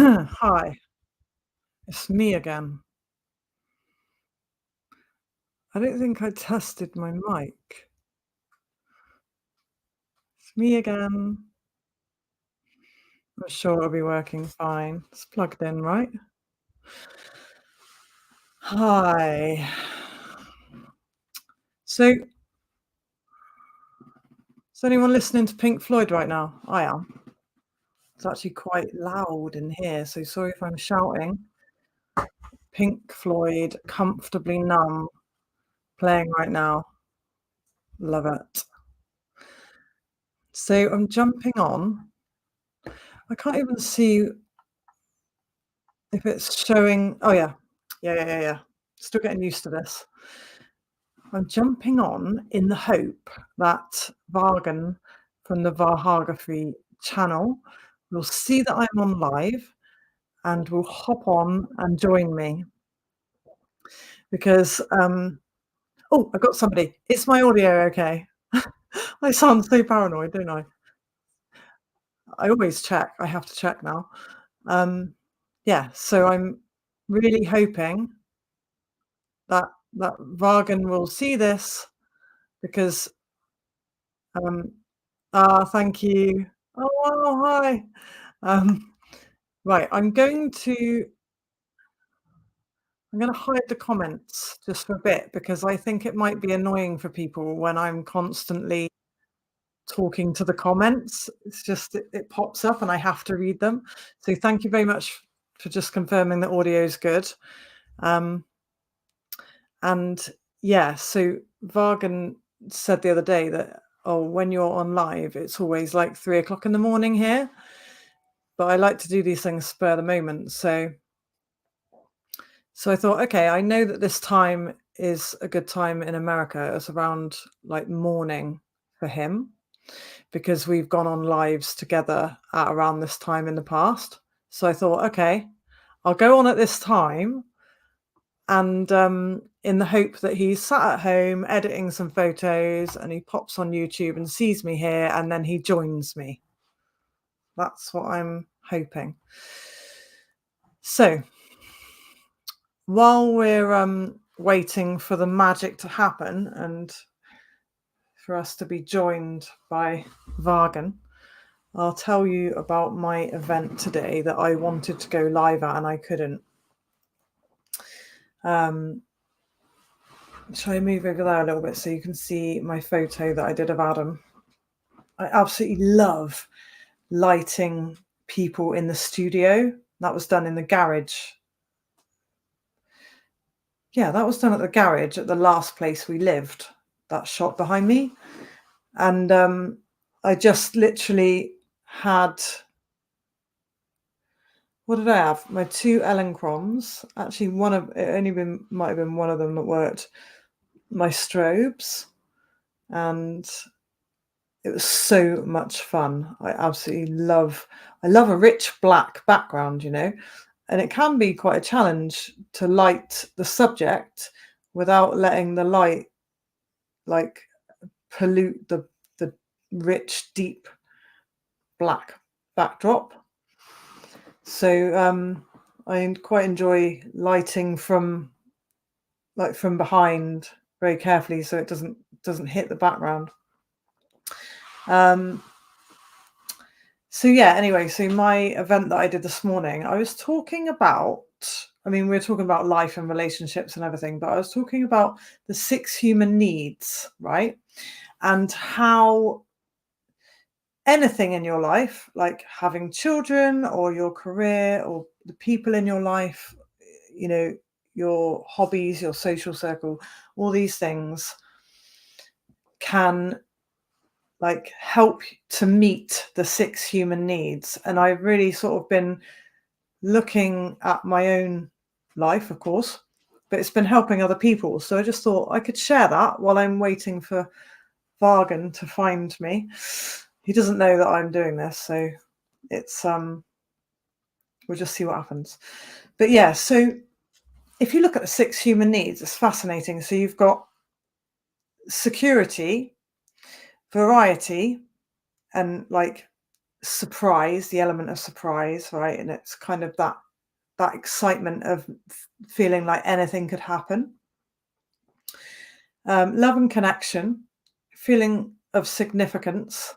Hi, it's me again. I don't think I tested my mic. It's me again. I'm sure it'll be working fine. It's plugged in, right? Hi. So, is anyone listening to Pink Floyd right now? I am. It's actually quite loud in here, so sorry if I'm shouting. Pink Floyd, Comfortably Numb, playing right now. Love it. So I'm jumping on. I can't even see if it's showing. Oh, yeah. Yeah. Still getting used to this. I'm jumping on in the hope that Vargan from the Vahagraphy channel will see that I'm on live and will hop on and join me because, oh, I got somebody. Is my audio okay? I sound so paranoid, don't I? I always check. I have to check now. Um, yeah, so I'm really hoping that Vargan will see this because, um, thank you. Oh, hi. Um, right, I'm gonna hide the comments just for a bit because I think it might be annoying for people when I'm constantly talking to the comments. It's just it pops up and I have to read them. So thank you very much for just confirming the audio is good. Um, and yeah, so Vargan said the other day that, oh, when you're on live, it's always like 3 o'clock in the morning here. But I like to do these things spur the moment. So I thought, okay, I know that this time is a good time in America. It's around like morning for him because we've gone on lives together at around this time in the past. So I thought, okay, I'll go on at this time and in the hope that he's sat at home editing some photos and he pops on YouTube and sees me here and then he joins me. That's what I'm hoping. So while we're waiting for the magic to happen and for us to be joined by Vargan, I'll tell you about my event today that I wanted to go live at and I couldn't. Shall I move over there a little bit so you can see my photo that I did of Adam? I absolutely love lighting people in the studio. That was done in the garage. Yeah, that was done at the garage at the last place we lived. That shot behind me. And I just literally had, what did I have? My two Ellenchroms. Actually, might have been one of them that worked. My strobes, and it was so much fun. I love a rich black background, and it can be quite a challenge to light the subject without letting the light like pollute the rich, deep black backdrop. So I quite enjoy lighting from behind very carefully so it doesn't hit the background. So yeah, anyway, so my event that I did this morning, I was talking about, I mean, we are talking about life and relationships and everything, but I was talking about the 6 human needs, right? And how anything in your life, like having children or your career or the people in your life, your hobbies, your social circle, all these things can like help to meet the 6 human needs. And I've really sort of been looking at my own life, of course, but it's been helping other people. So I just thought I could share that while I'm waiting for Vargan to find me. He doesn't know that I'm doing this, so it's we'll just see what happens. But yeah, so if you look at the 6 human needs, it's fascinating. So you've got security, variety, and like surprise, the element of surprise, right? And it's kind of that excitement of feeling like anything could happen. Love and connection, feeling of significance,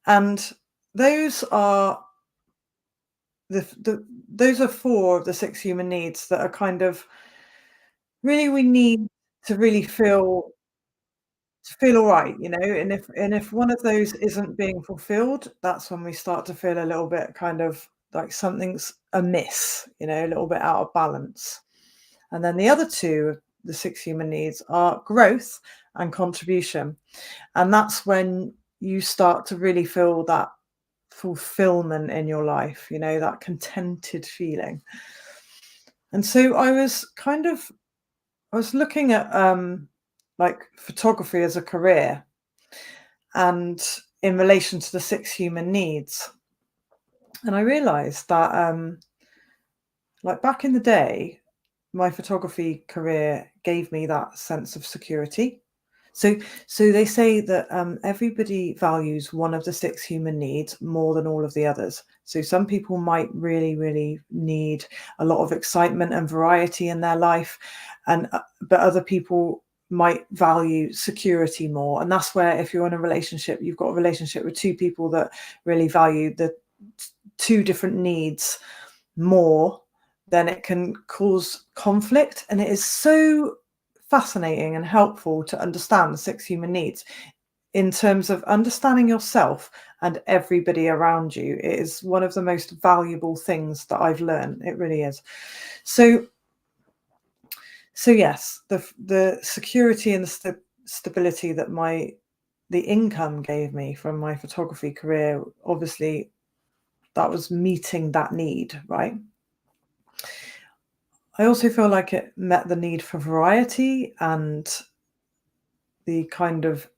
and those are the those are four of the six human needs that are kind of really we need to really feel all right, and if one of those isn't being fulfilled, that's when we start to feel a little bit kind of like something's amiss, a little bit out of balance. And then the other two of the six human needs are growth and contribution. And that's when you start to really feel that fulfillment in your life, that contented feeling. And so I was looking at like photography as a career and in relation to the six human needs. And I realized that like back in the day, my photography career gave me that sense of security. So, so they say that everybody values one of the six human needs more than all of the others. So some people might really, really need a lot of excitement and variety in their life, and but other people might value security more. And that's where, if you're in a relationship, you've got a relationship with two people that really value the two different needs more, then it can cause conflict. And it is so fascinating and helpful to understand the six human needs in terms of understanding yourself and everybody around you. It is one of the most valuable things that I've learned. It really is. So yes, the security and the stability that the income gave me from my photography career, obviously that was meeting that need, right? I also feel like it met the need for variety and the kind of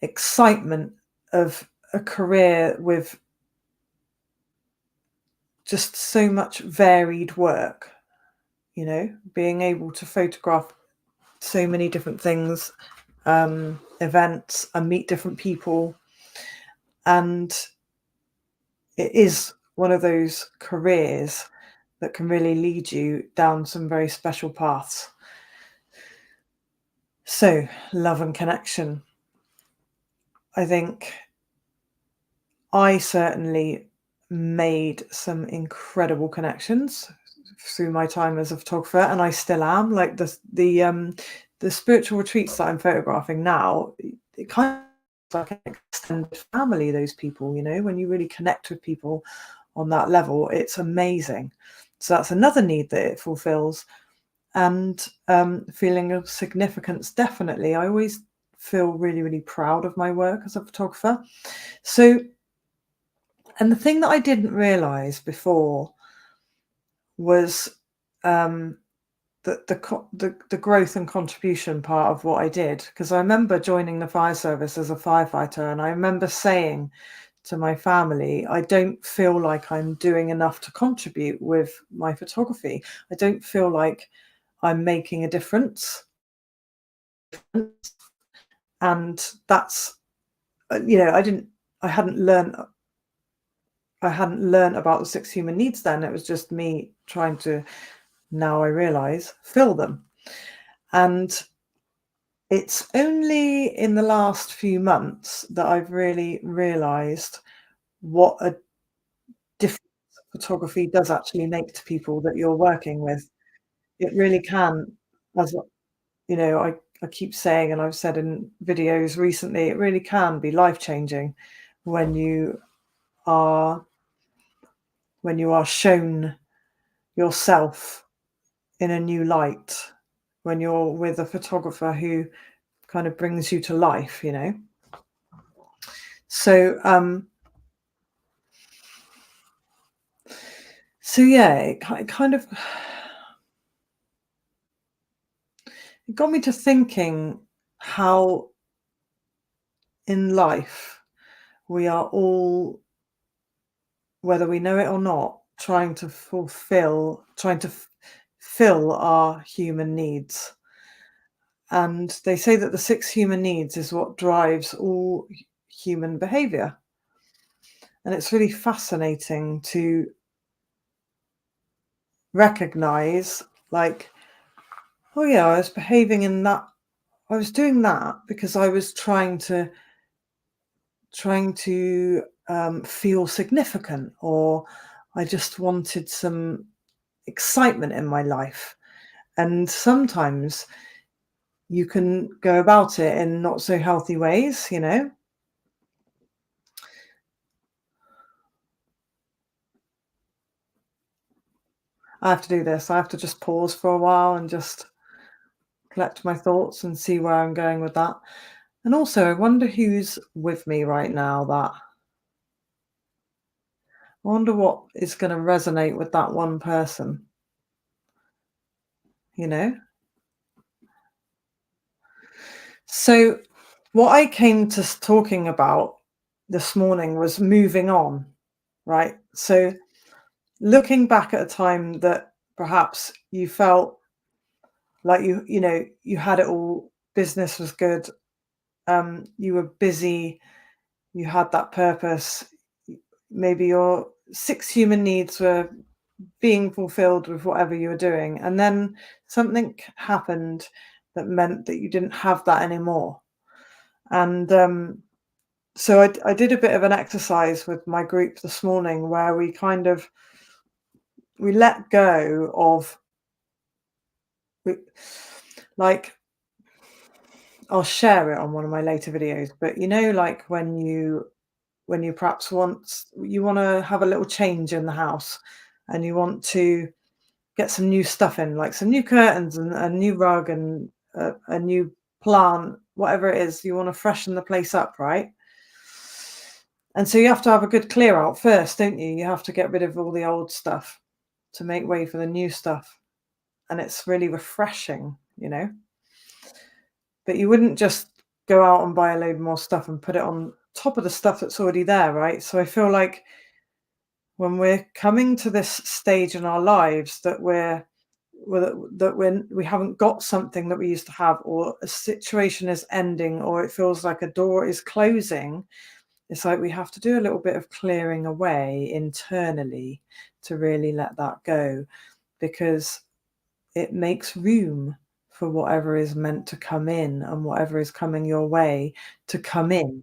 excitement of a career with just so much varied work, being able to photograph so many different things, events, and meet different people. And it is one of those careers that can really lead you down some very special paths. So, love and connection. I think I certainly made some incredible connections through my time as a photographer, and I still am. Like the spiritual retreats that I'm photographing now, it kind of like an extended family, those people, when you really connect with people on that level, it's amazing. So that's another need that it fulfills. And feeling of significance, definitely. I always feel really, really proud of my work as a photographer. So, and the thing that I didn't realize before was the growth and contribution part of what I did. Because I remember joining the fire service as a firefighter, and I remember saying to my family, I don't feel like I'm doing enough to contribute with my photography. I don't feel like I'm making a difference. And that's, I hadn't learned about the six human needs then. It was just me trying to, now I realize, fill them. And it's only in the last few months that I've really realized what a difference photography does actually make to people that you're working with. It really can, as I keep saying, and I've said in videos recently, it really can be life-changing when are you are shown yourself in a new light, when you're with a photographer who kind of brings you to life. So yeah, it kind of it got me to thinking how in life we are all, whether we know it or not, trying to fill our human needs. And they say that the six human needs is what drives all human behavior. And it's really fascinating to recognize, like, oh yeah, I was behaving in that, I was doing that because I was trying to feel significant, or I just wanted some excitement in my life. And sometimes you can go about it in not so healthy ways. I have to do this. I have to just pause for a while and just collect my thoughts and see where I'm going with that. And also, I wonder who's with me right now. I wonder what is going to resonate with that one person, you know? So, what I came to talking about this morning was moving on, right? So, looking back at a time that perhaps you felt like you had it all, business was good, you were busy, you had that purpose, maybe your six human needs were being fulfilled with whatever you were doing, and then something happened that meant that you didn't have that anymore. And so I did a bit of an exercise with my group this morning where we let go of, we, like, I'll share it on one of my later videos, but like when you perhaps want to have a little change in the house, and you want to get some new stuff in, like some new curtains and a new rug and a new plant, whatever it is, you want to freshen the place up, right? And so you have to have a good clear out first, don't you? You have to get rid of all the old stuff to make way for the new stuff. And it's really refreshing. But you wouldn't just go out and buy a load more stuff and put it on top of the stuff that's already there, right? So I feel like when we're coming to this stage in our lives that we haven't got something that we used to have, or a situation is ending, or it feels like a door is closing, it's like we have to do a little bit of clearing away internally to really let that go, because it makes room for whatever is meant to come in, and whatever is coming your way to come in.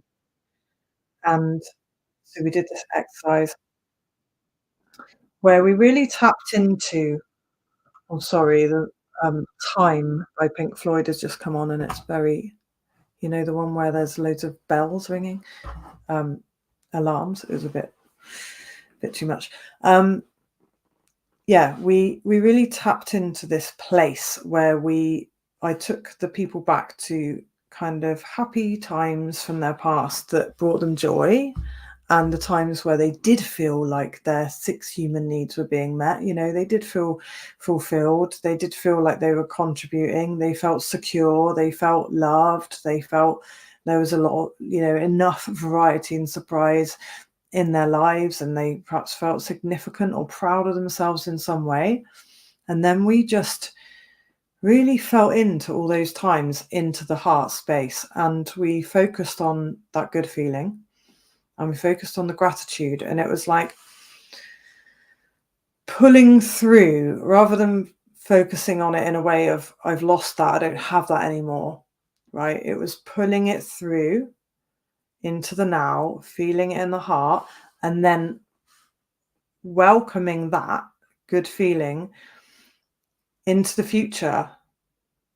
And so we did this exercise where we really tapped into, oh, sorry, the Time by Pink Floyd has just come on, and it's very, the one where there's loads of bells ringing, um, alarms. It was a bit too much. Yeah, we really tapped into this place where I took the people back to kind of happy times from their past that brought them joy, and the times where they did feel like their six human needs were being met. They did feel fulfilled, they did feel like they were contributing, they felt secure, they felt loved, they felt there was a lot, enough variety and surprise in their lives, and they perhaps felt significant or proud of themselves in some way. And then we just really fell into all those times, into the heart space, and we focused on that good feeling, and we focused on the gratitude, and it was like pulling through, rather than focusing on it in a way of, I've lost that, I don't have that anymore, right? It was pulling it through into the now, feeling it in the heart, and then welcoming that good feeling into the future,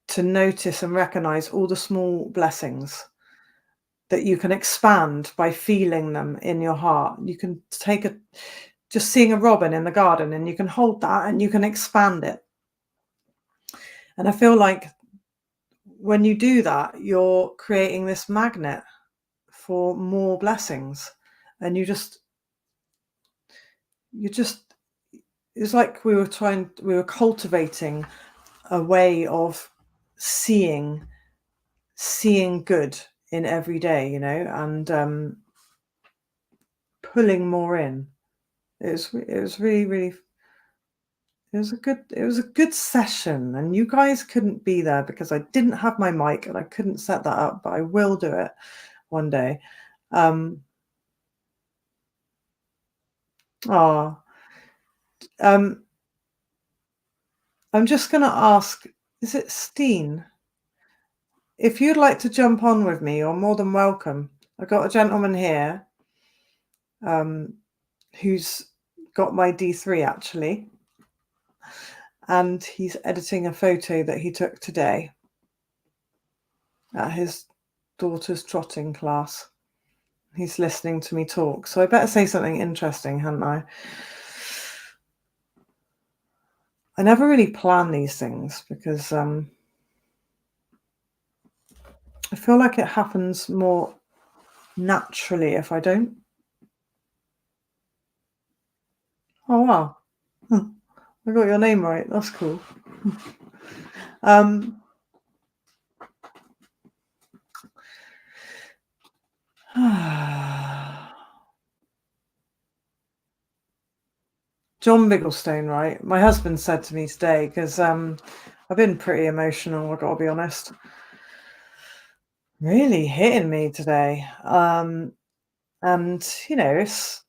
to notice and recognize all the small blessings that you can expand by feeling them in your heart. You can just seeing a robin in the garden, and you can hold that and you can expand it. And I feel like when you do that, you're creating this magnet for more blessings. And you just, it's like we were cultivating a way of seeing good in every day, and pulling more in. It was really, really, it was a good session, and you guys couldn't be there because I didn't have my mic and I couldn't set that up, but I will do it one day. Um, Oh, um, I'm just gonna ask, is it Steen? If you'd like to jump on with me, you're more than welcome. I got a gentleman here, um, who's got my D3 actually, and he's editing a photo that he took today at his daughter's trotting class. He's listening to me talk, so I better say something interesting, hadn't I? I never really plan these things because I feel like it happens more naturally if I don't. Oh wow, huh, I got your name right. That's cool. Um, John Bigglestone, right? My husband said to me today because I've been pretty emotional. I got to be honest. Really hitting me today. And it's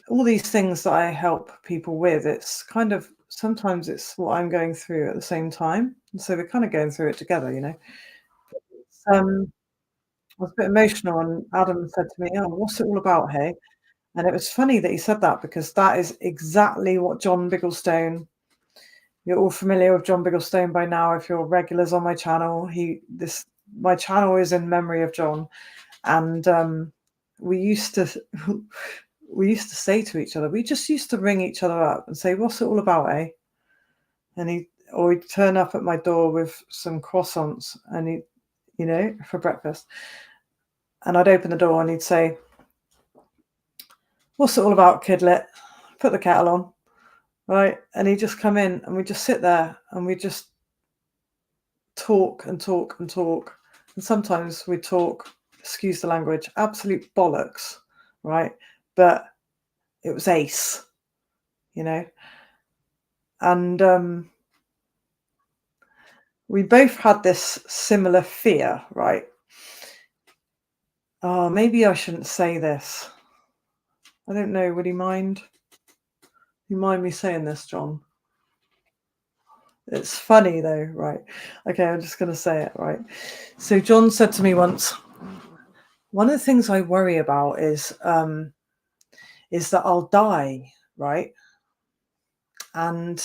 all these things that I help people with. It's kind of sometimes it's what I'm going through at the same time, and so we're kind of going through it together. I was a bit emotional, and Adam said to me, "Oh, what's it all about, hey?" And it was funny that he said that because that is exactly what John Bigglestone. You're all familiar with John Bigglestone by now if you're regulars on my channel. He this My channel is in memory of John, and we used to we used to say to each other, we just used to ring each other up and say, "What's it all about, eh?" And he'd turn up at my door with some croissants, and for breakfast, and I'd open the door and he'd say, "What's it all about, kidlet? Put the kettle on." Right? And he'd just come in and we'd just sit there and we'd just talk and talk and talk. And sometimes we talk, excuse the language, absolute bollocks, right? But it was ace, you know. And we both had this similar fear, right? Oh, maybe I shouldn't say this. I don't know. Would he mind? You mind me saying this, John? It's funny though, right? Okay, I'm just going to say it, right? So John said to me once, one of the things I worry about is that I'll die, right? And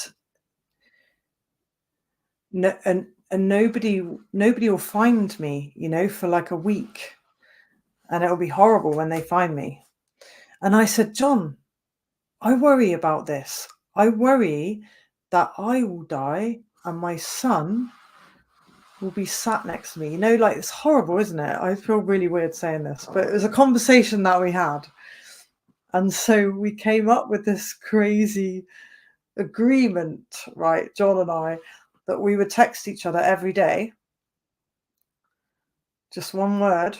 no, and nobody will find me, for like a week, and it'll be horrible when they find me. And I said, John, I worry about this. I worry that I will die and my son will be sat next to me. Like it's horrible, isn't it? I feel really weird saying this, but it was a conversation that we had. And so we came up with this crazy agreement, right, John and I, that we would text each other every day, just one word,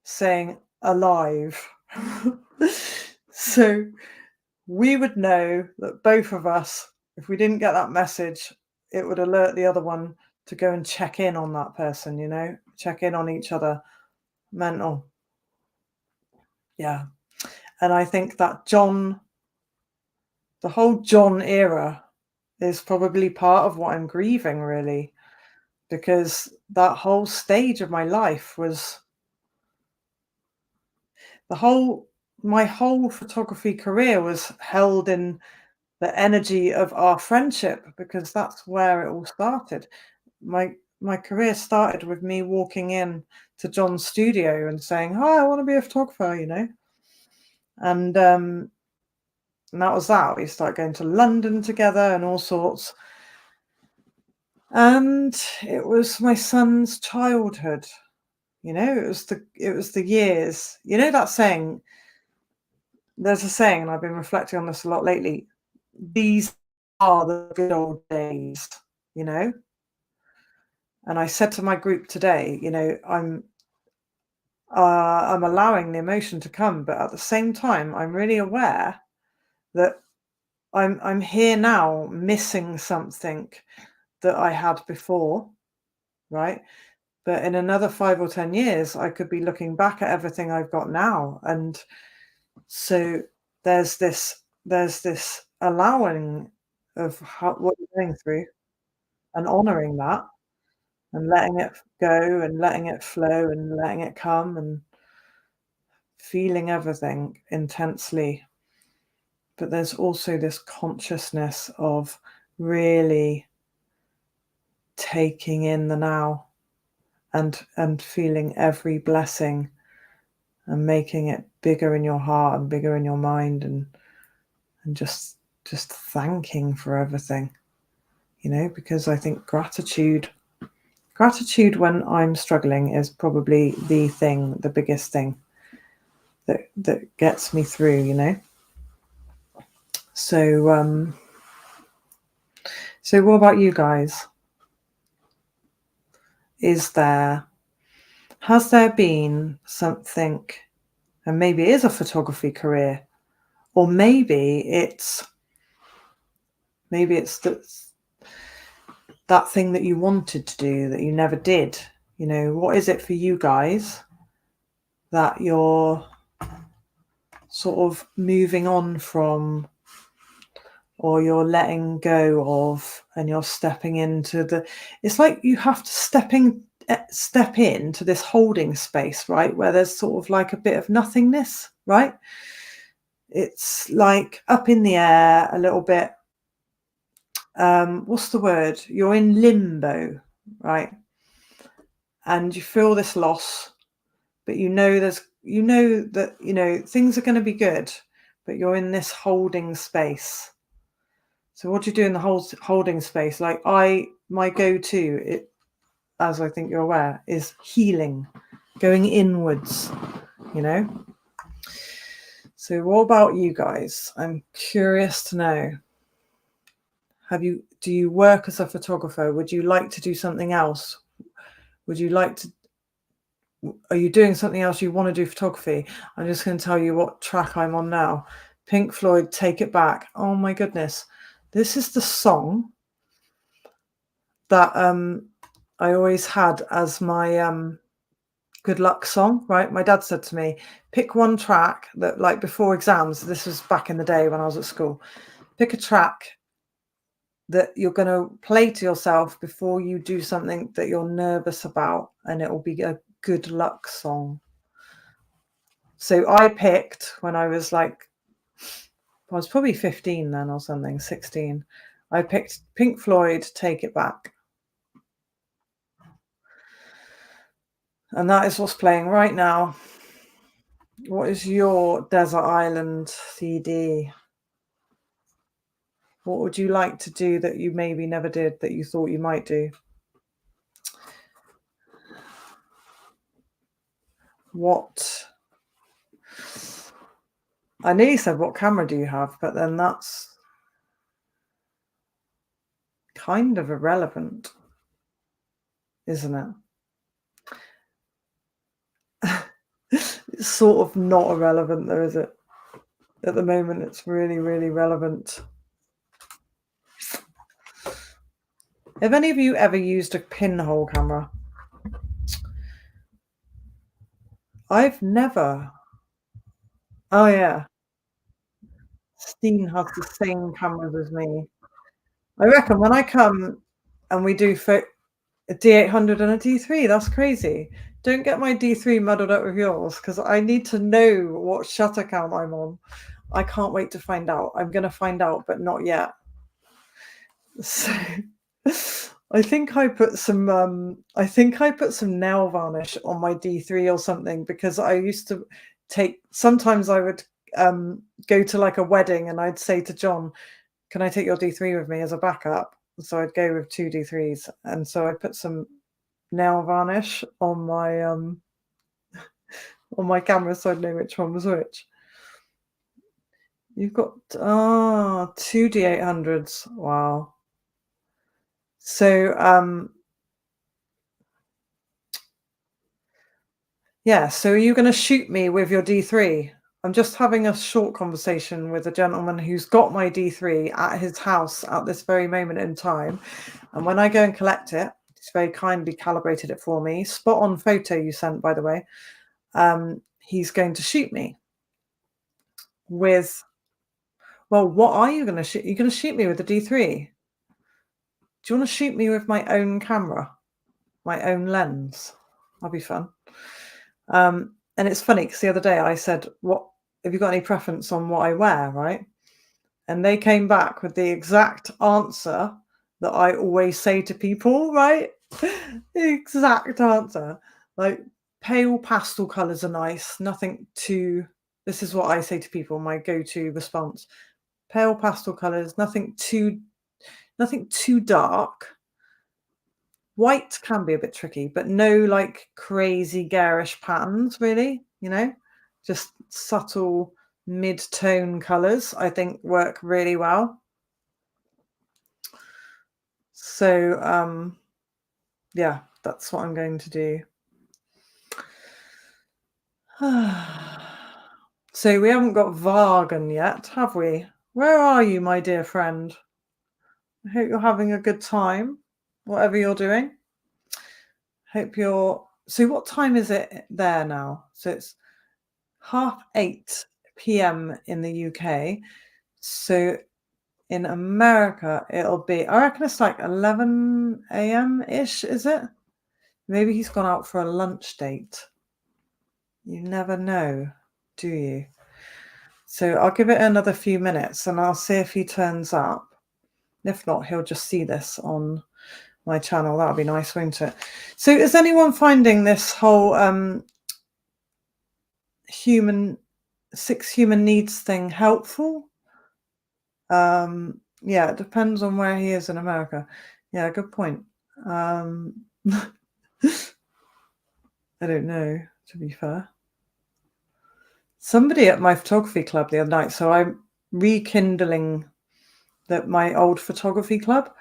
saying alive. So we would know that both of us, if we didn't get that message, it would alert the other one to go and check in on that person, check in on each other. Mental. Yeah. And I think that the whole John era is probably part of what I'm grieving, really, because that whole stage of my life was the whole my whole photography career was held in the energy of our friendship because that's where it all started. My career started with me walking in to John's studio and saying, "Hi, I want to be a photographer," and that was that. We started going to London together and all sorts. And it was my son's childhood. It was the years. That saying, there's a saying, and I've been reflecting on this a lot lately. These are the good old days, you know? And I said to my group today, I'm allowing the emotion to come, but at the same time, I'm really aware that I'm here now missing something that I had before, right? But in another 5 or 10 years, I could be looking back at everything I've got now. And so there's this there's this allowing of what you're going through and honouring that and letting it go and letting it flow and letting it come and feeling everything intensely. But there's also this consciousness of really taking in the now and feeling every blessing and making it bigger in your heart and bigger in your mind and just thanking for everything, because I think gratitude when I'm struggling is probably the biggest thing that gets me through. So what about you guys? Has there been something, and maybe it is a photography career, or maybe it's that thing that you wanted to do that you never did. What is it for you guys that you're sort of moving on from, or you're letting go of, and you're stepping into it's like you have to step into this holding space, right, where there's sort of like a bit of nothingness, right? It's like up in the air a little bit. What's the word? You're in limbo, right? And you feel this loss, but that things are going to be good, but you're in this holding space. So what do you do in the holding space? Like my go-to, as I think you're aware, is healing, going inwards, you know? So what about you guys? I'm curious to know. Do you work as a photographer? Would you like to do something else? Are you doing something else? You want to do photography? I'm just going to tell you what track I'm on now. Pink Floyd, Take It Back. Oh my goodness. This is the song that I always had as my good luck song, right? My dad said to me, pick one track that, like, before exams, this was back in the day when I was at school, pick a track that you're going to play to yourself before you do something that you're nervous about, and it will be a good luck song. So I picked, when I was I was probably 15 then or something, 16. I picked Pink Floyd, Take It Back. And that is what's playing right now. What is your Desert Island CD? What would you like to do that you maybe never did that you thought you might do? I nearly said, what camera do you have? But then that's kind of irrelevant, isn't it? It's sort of not irrelevant though, is it? At the moment, it's really, really relevant. Have any of you ever used a pinhole camera? I've never. Oh yeah. Steen has the same cameras as me. I reckon when I come and we do a D800 and a D3, that's crazy. Don't get my D3 muddled up with yours, because I need to know what shutter count I'm on. I can't wait to find out. I'm going to find out, but not yet. So I think I put some nail varnish on my D3 or something, because I used to sometimes I would go to like a wedding and I'd say to John, can I take your D3 with me as a backup? So I'd go with two D3s, and so I put some nail varnish on my camera so I'd know which one was which. You've got two D800s. Wow. So yeah, so are you going to shoot me with your D3? I'm just having a short conversation with a gentleman who's got my D3 at his house at this very moment in time. And when I go and collect it, he's very kindly calibrated it for me. Spot on photo you sent, by the way. He's going to shoot me with Well, what are you gonna shoot? You're gonna shoot me with the D3? Do you wanna shoot me with my own camera, my own lens? That'd be fun. And it's funny because the other day I said, "What have you got any preference on what I wear?" Right? And they came back with the exact answer that I always say to people, right? The exact answer. Like, pale pastel colours are nice, nothing too this is what I say to people, my go-to response. Pale pastel colours, nothing too dark. White can be a bit tricky, but no, like, crazy garish patterns, really, Just subtle mid-tone colours, I think, work really well. So, yeah, that's what I'm going to do. So we haven't got Vargan yet, have we? Where are you, my dear friend? I hope you're having a good time, whatever you're doing. Hope you're so what time is it there now? So it's 8:30 p.m. in the UK. So in America, it'll be, I reckon it's like 11 a.m. ish, is it? Maybe he's gone out for a lunch date. You never know, do you? So I'll give it another few minutes and I'll see if he turns up. If not, he'll just see this on my channel. That'll be nice, won't it? So is anyone finding this whole human six human needs thing helpful? Yeah, it depends on where he is in America. Yeah, good point. I don't know, to be fair. Somebody at my photography club the other night, so I'm rekindling my old photography club.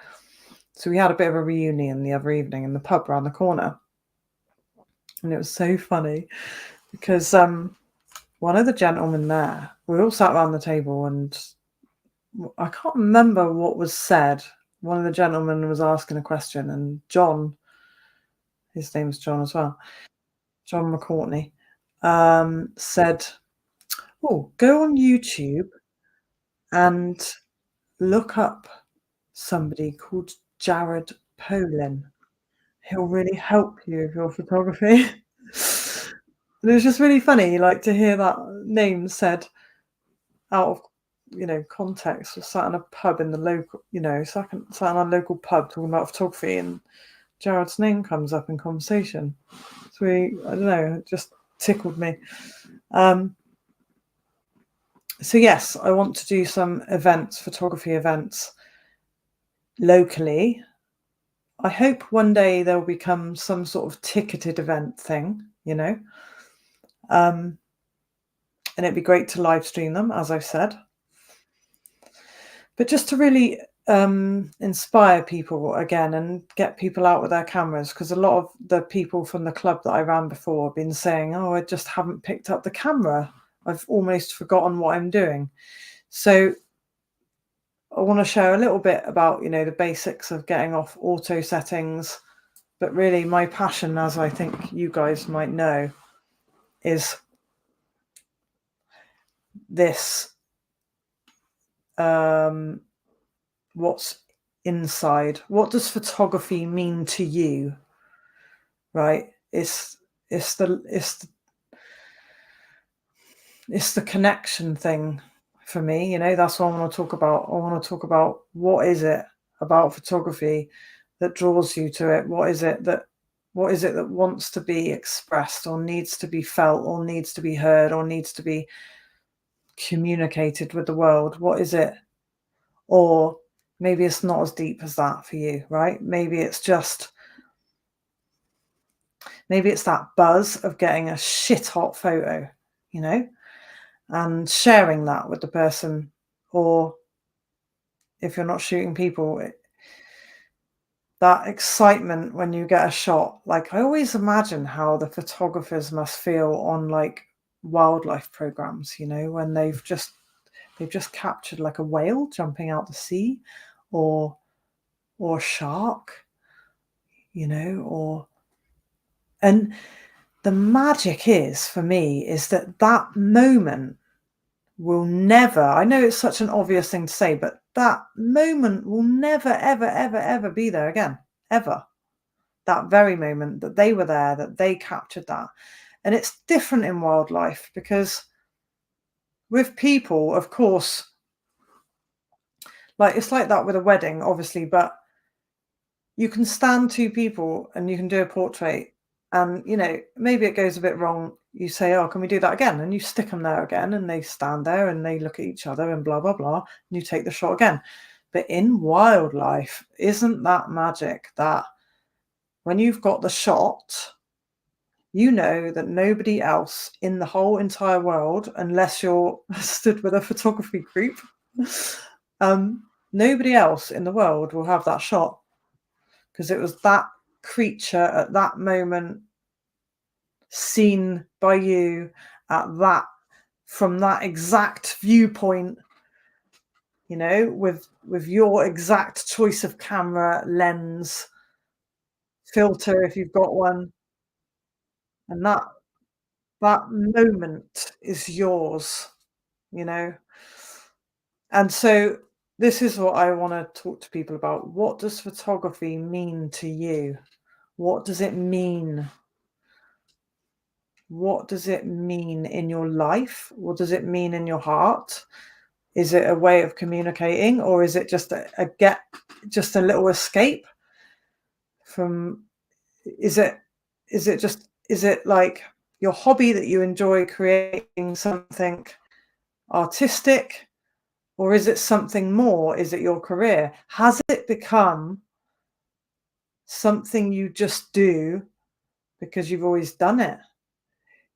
So we had a bit of a reunion the other evening in the pub around the corner. And it was so funny because one of the gentlemen there, we all sat around the table and I can't remember what was said. One of the gentlemen was asking a question and John, his name's John as well, John McCourtney, said, "Oh, go on YouTube and look up somebody called Jared Polin. He'll really help you with your photography." And it was just really funny, like, to hear that name said out of, context. We're sat in a pub in the local, sat in our local pub talking about photography, and Jared's name comes up in conversation. So I don't know, it just tickled me. So yes, I want to do some events, photography events locally. I hope one day there'll become some sort of ticketed event thing, and it'd be great to live stream them, as I've said. But just to really inspire people again and get people out with their cameras, because a lot of the people from the club that I ran before have been saying, "Oh, I just haven't picked up the camera. I've almost forgotten what I'm doing." So I want to share a little bit about, the basics of getting off auto settings. But really my passion, as I think you guys might know, is this what's inside. What does photography mean to you? Right? It's the connection thing for me, that's what I want to talk about. I want to talk about what is it about photography that draws you to it? What is it that wants to be expressed or needs to be felt or needs to be heard or needs to be communicated with the world? What is it? Or maybe it's not as deep as that for you, right? Maybe it's that buzz of getting a shit hot photo, you know, and sharing that with the person. Or if you're not shooting people, that excitement when you get a shot. Like, I always imagine how the photographers must feel on like wildlife programs, when they've just captured like a whale jumping out the sea, or a shark, or and the magic is for me is that moment will never, I know it's such an obvious thing to say, but that moment will never, ever, ever, ever be there again, ever. That very moment that they were there, that they captured that. And it's different in wildlife because with people, of course, like it's like that with a wedding, obviously, but you can stand two people and you can do a portrait and, maybe it goes a bit wrong. You say, "Oh, can we do that again?" And you stick them there again and they stand there and they look at each other and blah, blah, blah. And you take the shot again. But in wildlife, isn't that magic that when you've got the shot, you know that nobody else in the whole entire world, unless you're stood with a photography group, nobody else in the world will have that shot because it was that creature at that moment seen by you at that from that exact viewpoint, with your exact choice of camera, lens, filter if you've got one, and that moment is yours, you know. And so this is what I want to talk to people about. What does photography mean to you? What does it mean? What does it mean in your life? What does it mean in your heart? Is it a way of communicating, or is it just just a little escape from? Is it is it like your hobby that you enjoy creating something artistic, or is it something more? Is it your career? Has it become something you just do because you've always done it?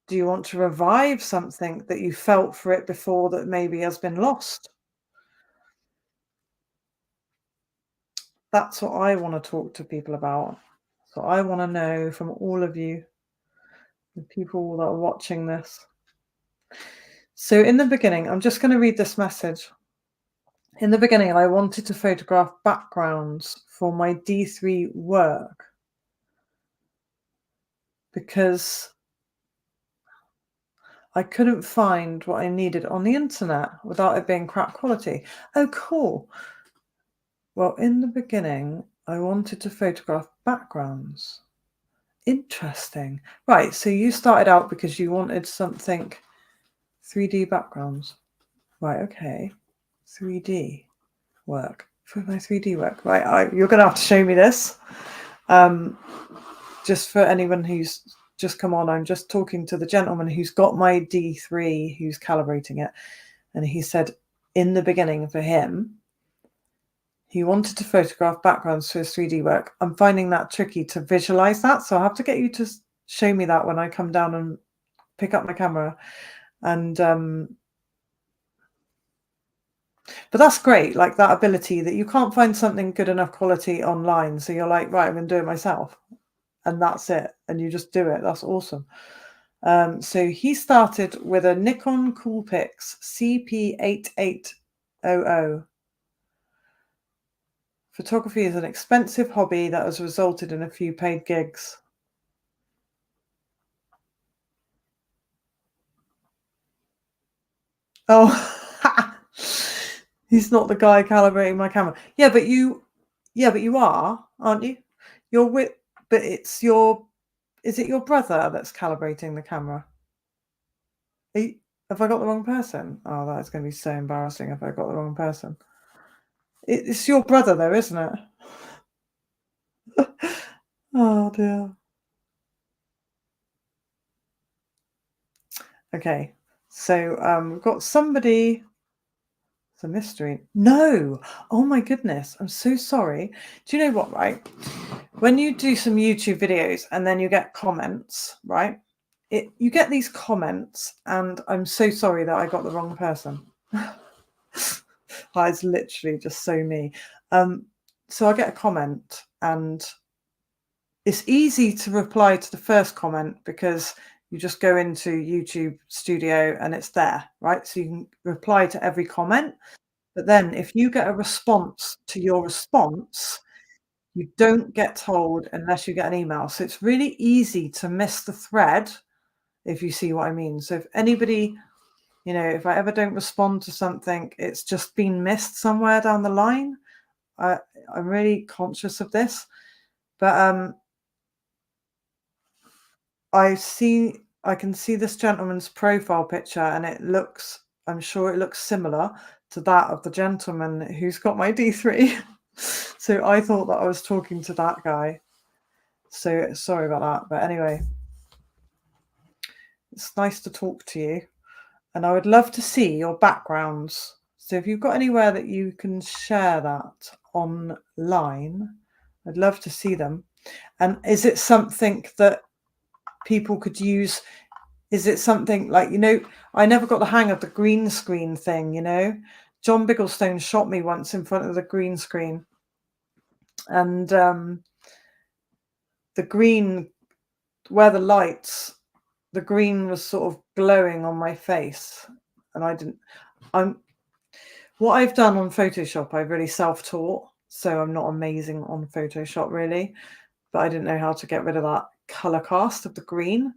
Do you want to revive something that you felt for it before that maybe has been lost? That's what I want to talk to people about. So I want to know from all of you, the people that are watching this. So in the beginning, I'm just going to read this message. In the beginning, I wanted to photograph backgrounds for my D3 work because I couldn't find what I needed on the internet without it being crap quality. Oh, cool. Well, in the beginning, I wanted to photograph backgrounds. Interesting. Right, so you started out because you wanted something 3D backgrounds. Right, okay. 3D work. For my 3D work. Right, you're going to have to show me this. Just for anyone who's just come on, I'm just talking to the gentleman who's got my D3, who's calibrating it. And he said in the beginning for him, he wanted to photograph backgrounds for his 3D work. I'm finding that tricky to visualize that. So I'll have to get you to show me that when I come down and pick up my camera. And but that's great, like that ability that you can't find something good enough quality online. So you're like, right, I'm going to do it myself. And that's it. And you just do it. That's awesome. So he started with a Nikon Coolpix CP8800. Photography is an expensive hobby that has resulted in a few paid gigs. Oh, he's not the guy calibrating my camera. But you are, aren't you? You're with, but is it your brother that's calibrating the camera? Have I got the wrong person? Oh, that's going to be so embarrassing if I got the wrong person. It's your brother, though, isn't it? Oh dear. Okay, so we've got somebody. It's a mystery. No. Oh my goodness. I'm so sorry. Do you know what, right? When you do some YouTube videos and then you get comments, right? You get these comments, and I'm so sorry that I got the wrong person. It's literally just so me. So I get a comment, and it's easy to reply to the first comment because you just go into YouTube Studio and it's there, right? So you can reply to every comment. But then if you get a response to your response, you don't get told unless you get an email. So it's really easy to miss the thread, if you see what I mean. So if anybody If I ever don't respond to something, it's just been missed somewhere down the line. I I'm really conscious of this, but, I can see this gentleman's profile picture, and I'm sure it looks similar to that of the gentleman who's got my D3. So I thought that I was talking to that guy. So sorry about that, but anyway, it's nice to talk to you, and I would love to see your backgrounds. So if you've got anywhere that you can share that online, I'd love to see them. And is it something that people could use? Is it something like, I never got the hang of the green screen thing. John Bigglestone shot me once in front of the green screen, and the green, where the green was sort of glowing on my face, and I didn't. I'm What I've done on Photoshop, I've really self-taught, so I'm not amazing on Photoshop really, but I didn't know how to get rid of that color cast of the green.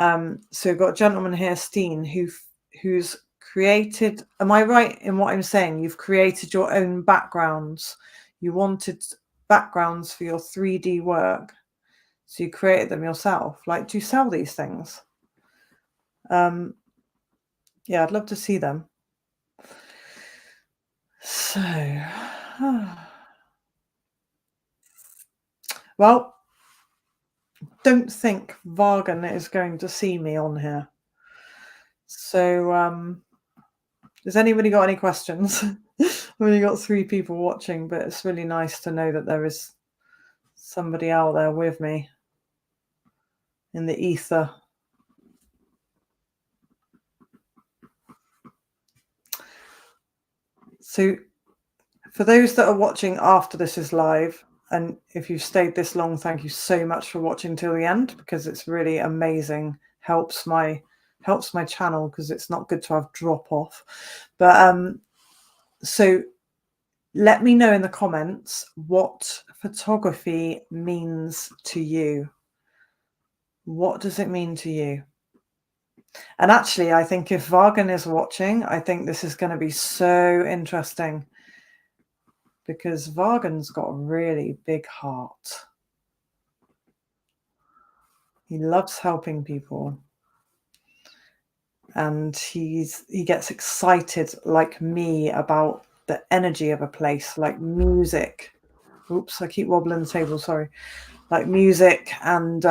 So we've got a gentleman here, Steen, who's created. Am I right in what I'm saying? You've created your own backgrounds. You wanted backgrounds for your 3D work, so you created them yourself. Like, do you sell these things? Um, yeah, I'd love to see them. So, well, don't think Vargan is going to see me on here. So, has anybody got any questions? I've only got 3 people watching, but it's really nice to know that there is somebody out there with me in the ether. So, for those that are watching after this is live, and if you've stayed this long, thank you so much for watching till the end, because it's really amazing. Helps my channel, because it's not good to have drop off. But so let me know in the comments what photography means to you. What does it mean to you? And actually, I think if Vargan is watching, I think this is going to be so interesting, because Vargan's got a really big heart. He loves helping people. And he gets excited like me about the energy of a place, like music. Oops, I keep wobbling the table, sorry. Like music and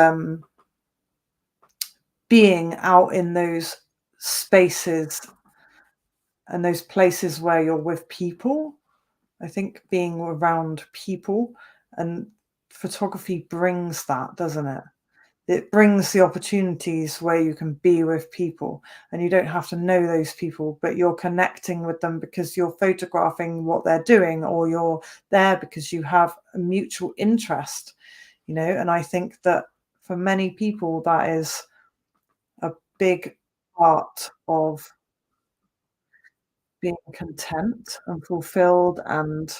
being out in those spaces and those places where you're with people. I think being around people, and photography brings that, doesn't it? It brings the opportunities where you can be with people, and you don't have to know those people, but you're connecting with them because you're photographing what they're doing, or you're there because you have a mutual interest. And I think that for many people, that is a big part of being content and fulfilled and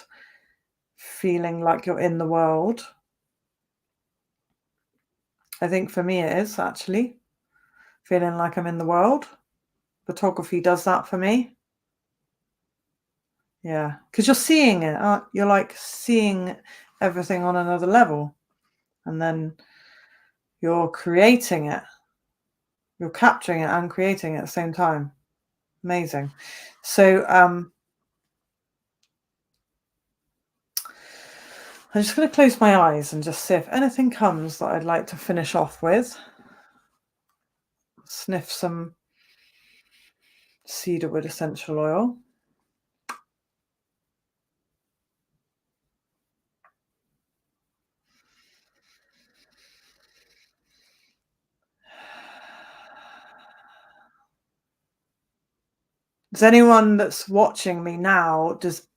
feeling like you're in the world. I think for me it is actually feeling like I'm in the world. Photography does that for me. Yeah, because you're seeing it. You're like seeing everything on another level, and then you're creating it. You're capturing it and creating it at the same time. Amazing. So I'm just going to close my eyes and just see if anything comes that I'd like to finish off with. Sniff some cedarwood essential oil. Does anyone that's watching me now, does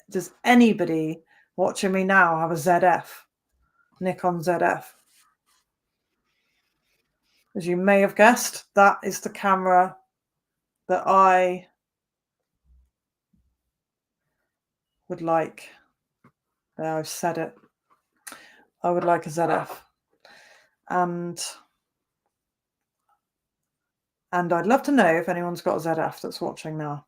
anybody watching me now have a ZF? Nikon ZF? As you may have guessed, that is the camera that I would like. There, I've said it. I would like a ZF. And And I'd love to know if anyone's got a ZF that's watching now.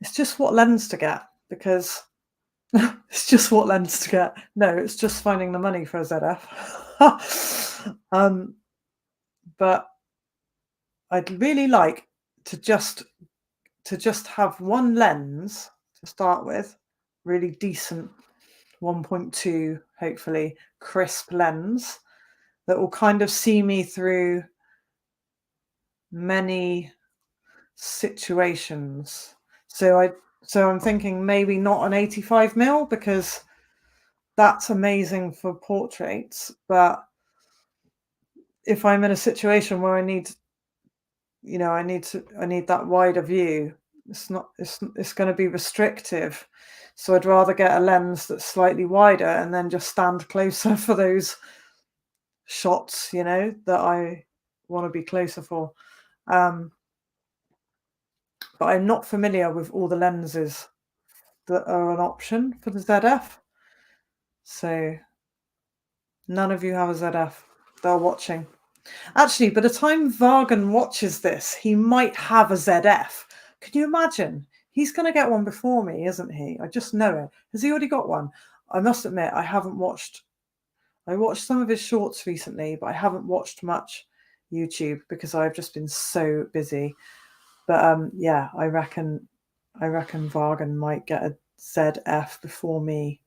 It's just what lens to get because it's just what lens to get. No, it's just finding the money for a ZF. But I'd really like to just have one lens to start with, really decent 1.2, hopefully crisp lens that will kind of see me through many situations. So I'm thinking maybe not an 85 mil because that's amazing for portraits, but if I'm in a situation where I need that wider view, it's going to be restrictive. So I'd rather get a lens that's slightly wider and then just stand closer for those shots, that I want to be closer for. Um, but I'm not familiar with all the lenses that are an option for the ZF. So none of you have a ZF. They're watching. Actually, by the time Vargan watches this, he might have a ZF. Can you imagine? He's going to get one before me, isn't he? I just know it. Has he already got one? I must admit, I watched some of his shorts recently, but I haven't watched much YouTube because I've just been so busy. But yeah, I reckon Vargan might get a ZF before me.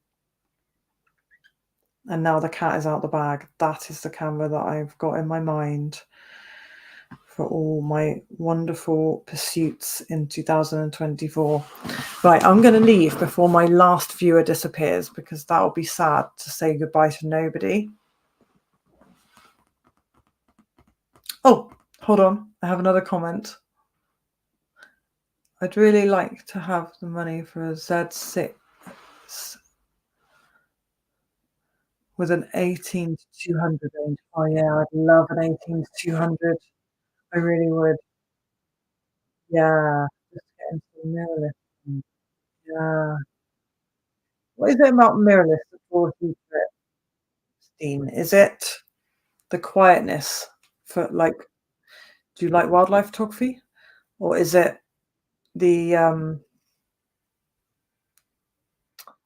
And now the cat is out the bag. That is the camera that I've got in my mind for all my wonderful pursuits in 2024. Right, I'm going to leave before my last viewer disappears because that will be sad to say goodbye to nobody. Oh, hold on. I have another comment. I'd really like to have the money for a Z6 with an 18 to 200 range. Oh yeah, I'd love an 18 to 200. I really would. Yeah, just get into the mirrorless. Yeah. What is it about mirrorless that draws you to it, Dean? Is it the quietness for do you like wildlife photography? Or is it the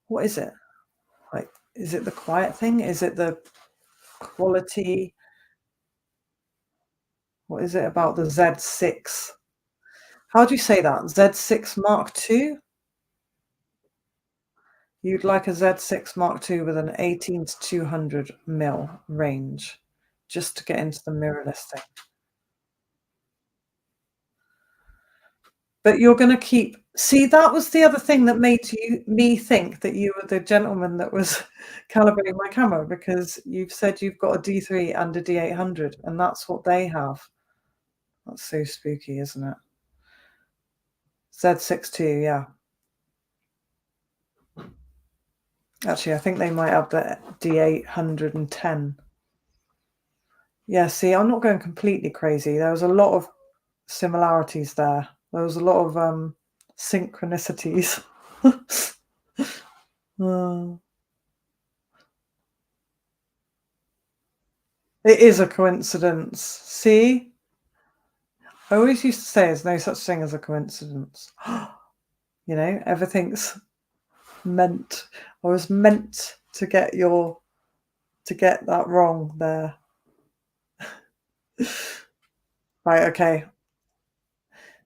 what is it? Like, is it the quiet thing? Is it the quality? What is it about the Z6? How do you say that? Z6 Mark II? You'd like a Z6 Mark II with an 18 to 200 mil range just to get into the mirrorless thing. But you're going to see, that was the other thing that made me think that you were the gentleman that was calibrating my camera, because you've said you've got a D3 and a D800, and that's what they have. That's so spooky, isn't it? Z62, yeah. Actually, I think they might have the D810. Yeah, see, I'm not going completely crazy. There was a lot of similarities there. There was a lot of synchronicities. It is a coincidence. See? I always used to say there's no such thing as a coincidence. Everything's meant. I was meant to get that wrong there. Right, okay.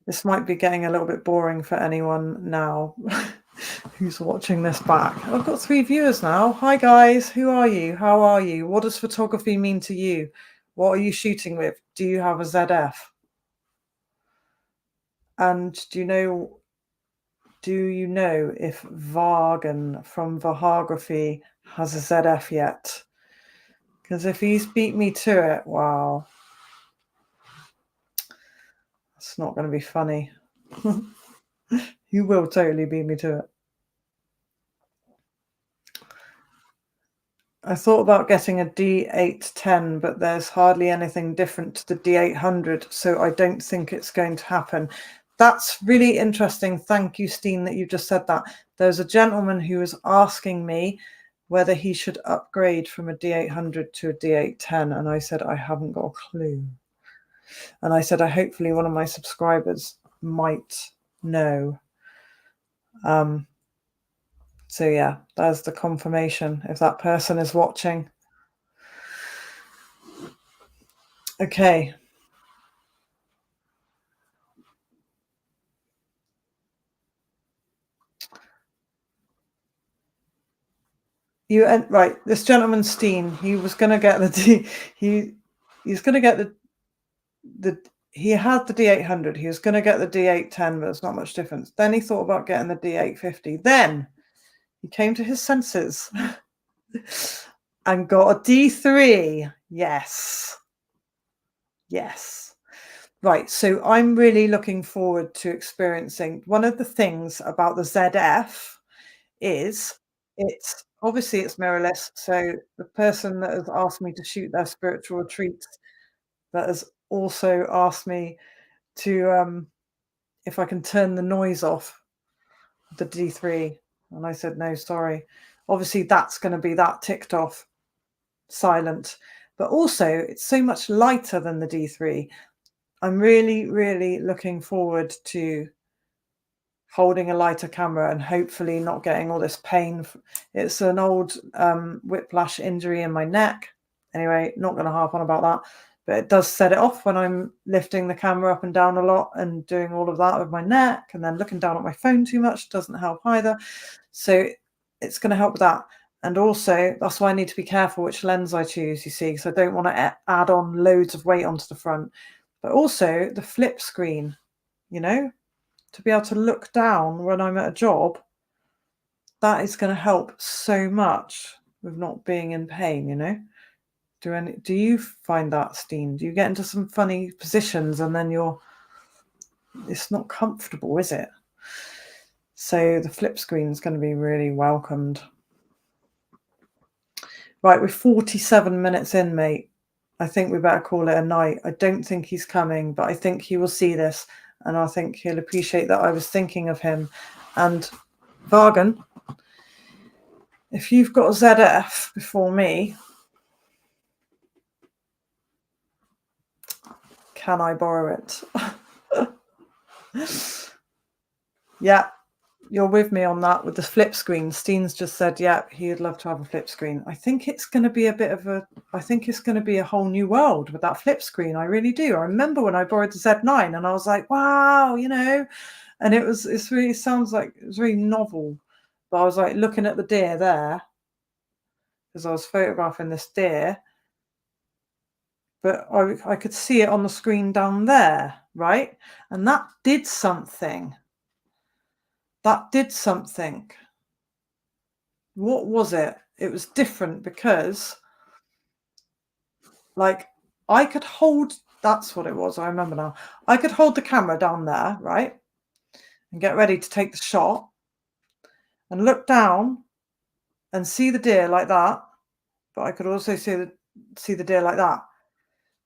This might be getting a little bit boring for anyone now who's watching this back. I've got 3 viewers now. Hi guys, who are you? How are you? What does photography mean to you? What are you shooting with? Do you have a ZF? And do you know if Vargan from Vahagraphy has a ZF yet? Because if he's beat me to it, wow, that's not going to be funny. You will totally beat me to it. I thought about getting a D810, but there's hardly anything different to the D800, so I don't think it's going to happen. That's really interesting. Thank you, Steen, that you just said that. There's a gentleman who was asking me whether he should upgrade from a D800 to a D810, and I said I haven't got a clue. And I said, hopefully one of my subscribers might know. Um, so yeah, there's the confirmation if that person is watching. Okay. Right, this gentleman Steen, he was gonna get the he he's gonna get the he had the D800, he was gonna get the D810, but there's not much difference. Then he thought about getting the D850. Then he came to his senses and got a D3. Yes. Yes. Right, so I'm really looking forward to experiencing one of the things about the ZF is it's mirrorless, so the person that has asked me to shoot their spiritual retreats, that has also asked me to, if I can turn the noise off the D3, and I said, "No, sorry." Obviously, that's gonna be that ticked off, silent, but also it's so much lighter than the D3. I'm really, really looking forward to holding a lighter camera and hopefully not getting all this pain. It's an old whiplash injury in my neck. Anyway, not going to harp on about that, but it does set it off when I'm lifting the camera up and down a lot and doing all of that with my neck, and then looking down at my phone too much doesn't help either. So it's going to help with that. And also, that's why I need to be careful which lens I choose, you see, because I don't want to add on loads of weight onto the front. But also the flip screen, you know, to be able to look down when I'm at a job, that is going to help so much with not being in pain, you know? Do you find that, Steen? Do you get into some funny positions and then it's not comfortable, is it? So the flip screen is going to be really welcomed. Right, we're 47 minutes in, mate. I think we better call it a night. I don't think he's coming, but I think he will see this, and I think he'll appreciate that I was thinking of him. And Vargan, if you've got a ZF before me, can I borrow it? Yeah, you're with me on that with the flip screen. Steen's just said, yeah, he'd love to have a flip screen. I think it's going to be I think it's going to be a whole new world with that flip screen. I really do. I remember when I borrowed the Z9 and I was like, wow, you know, and it's really sounds like it was really novel. But I was like looking at the deer there because I was photographing this deer, but I could see it on the screen down there, right? And that did something. That did something. What was it? It was different because, like, I could hold that's what it was, I remember now. I could hold the camera down there, right? And get ready to take the shot and look down and see the deer like that, but I could also see the deer like that.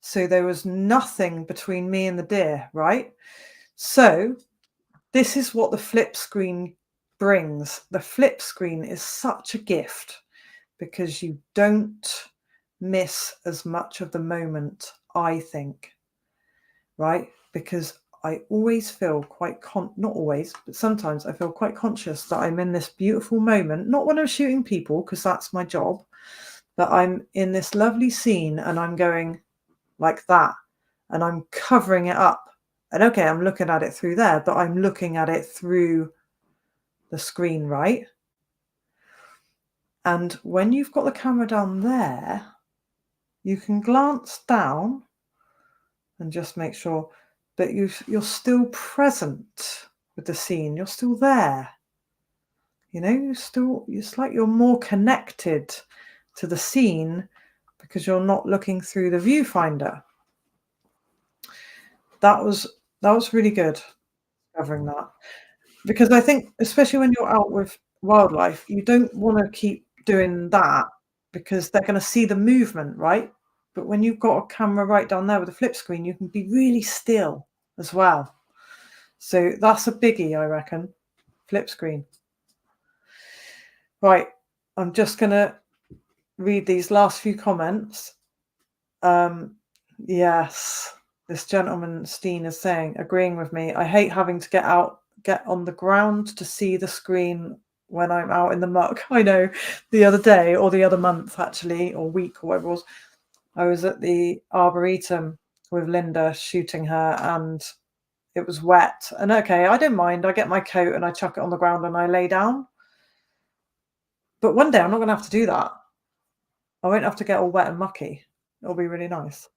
So there was nothing between me and the deer, right? So this is what the flip screen brings. The flip screen is such a gift because you don't miss as much of the moment, I think, right? Because I always feel not always, but sometimes I feel quite conscious that I'm in this beautiful moment, not when I'm shooting people, because that's my job, but I'm in this lovely scene and I'm going like that and I'm covering it up. And okay, I'm looking at it through there, but I'm looking at it through the screen, right? And when you've got the camera down there, you can glance down and just make sure that you're still present with the scene. You're still there. You know, it's like you're more connected to the scene because you're not looking through the viewfinder. That was really good covering that. Because I think, especially when you're out with wildlife, you don't want to keep doing that because they're going to see the movement, right? But when you've got a camera right down there with a flip screen, you can be really still as well. So that's a biggie, I reckon. Flip screen. Right. I'm just going to read these last few comments. Yes. this gentleman, Steen, is saying, agreeing with me. I hate having to get on the ground to see the screen when I'm out in the muck. I know. The other day, or the other month actually, or week, or whatever it was, I was at the Arboretum with Linda shooting her, and it was wet. And okay, I don't mind. I get my coat and I chuck it on the ground and I lay down. But one day I'm not going to have to do that. I won't have to get all wet and mucky. It'll be really nice.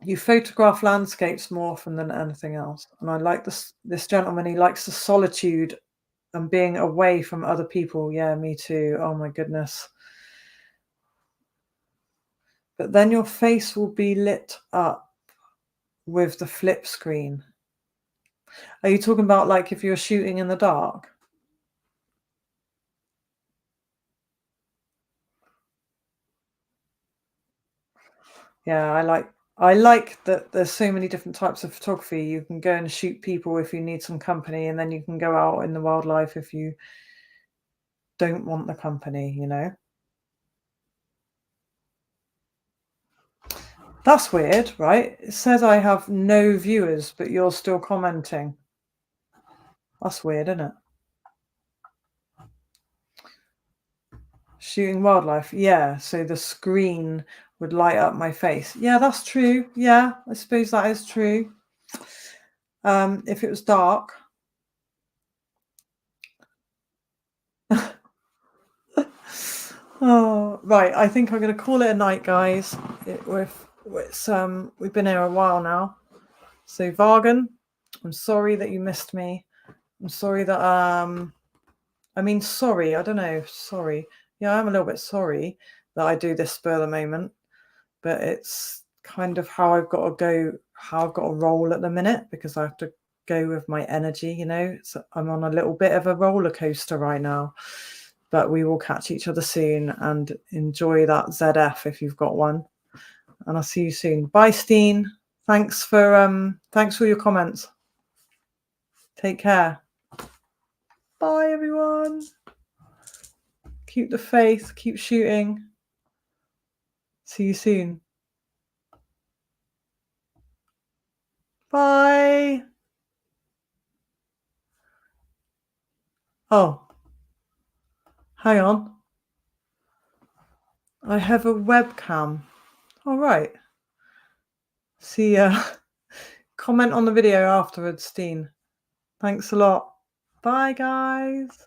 You photograph landscapes more often than anything else. And I like this gentleman, he likes the solitude and being away from other people. Yeah, me too. Oh my goodness. But then your face will be lit up with the flip screen. Are you talking about like if you're shooting in the dark? Yeah, I like that there's so many different types of photography. You can go and shoot people if you need some company, and then you can go out in the wildlife if you don't want the company, you know? That's weird, right? It says I have no viewers, but you're still commenting. That's weird, isn't it? Shooting wildlife. Yeah, so the screen would light up my face. Yeah, that's true. Yeah, I suppose that is true. If it was dark. Oh, right. I think I'm going to call it a night, guys. We've been here a while now. So Vargan, I'm sorry that you missed me. I'm sorry that sorry. I don't know. Sorry. Yeah, I'm a little bit sorry that I do this spur of the moment, but it's kind of how I've got to go, how I've got to roll at the minute because I have to go with my energy. So I'm on a little bit of a roller coaster right now. But we will catch each other soon and enjoy that ZF if you've got one. And I'll see you soon. Bye, Steen. Thanks for your comments. Take care. Bye, everyone. Keep the faith. Keep shooting. See you soon. Bye. Oh, hang on. I have a webcam. All right. See ya. Comment on the video afterwards, Steen. Thanks a lot. Bye, guys.